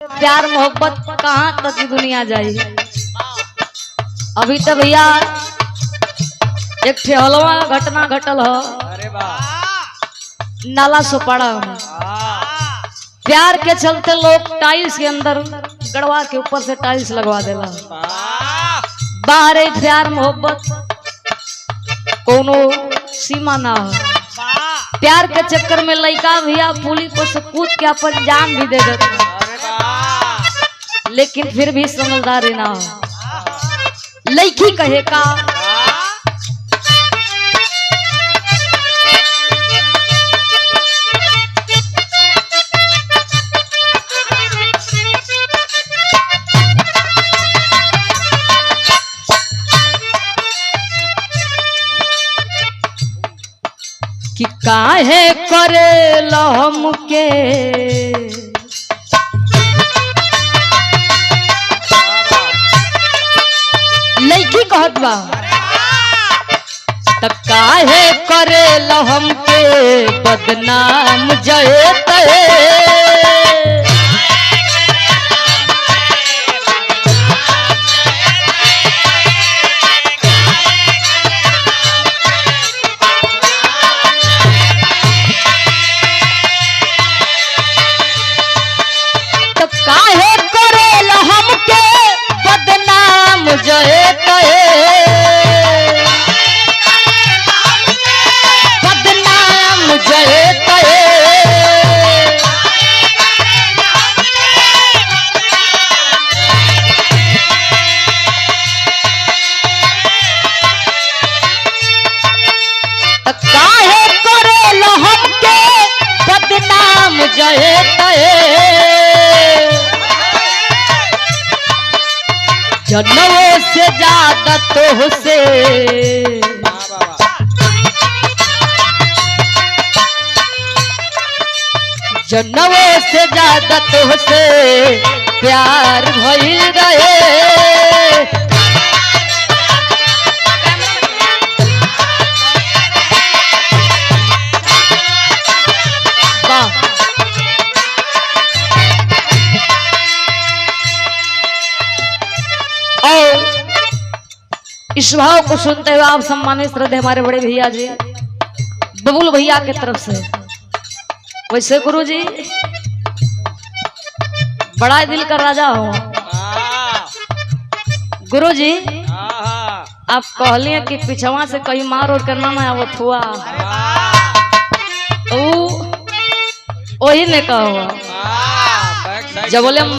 प्यार मोहब्बत कहाँ तक की दुनिया जाई। अभी तो भैया एक ठेहलवा घटना घटल हो। अरे वाह नाला सुपाड़ा में प्यार के चलते लोग टाइल्स के अंदर गड़वा के ऊपर से टाइल्स लगवा देला। बाहर एक प्यार मोहब्बत कोनो सीमा ना हो। प्यार के चक्कर में लड़का भैया पुलिस पर से कूद के अपन जान भी दे देते, लेकिन फिर भी समझदारी ना हो। लड़की कहे का कि काहे करे लहम के लड़की कहत बा त काहे करे लहम के बदनाम जय तहे। काहे करेल हमके बदनाम जय तहे, बदनाम जय तहे। काहे करेल हमके बदनाम जय तहे। जनवों से ज्यादा तो से जनवों से ज्यादा तो से प्यार भइल रहे। और इस भाव को सुनते हुए आप सम्मानित श्रद्धेय हमारे बड़े भैया जी बबुल भैया की तरफ से, वैसे गुरु जी बड़ा दिल का राजा हो। गुरु जी आप कहलिए कि पिछवा से कहीं मार और करना ना आवत हुआ तो वही ने कहा हुआ जब बोले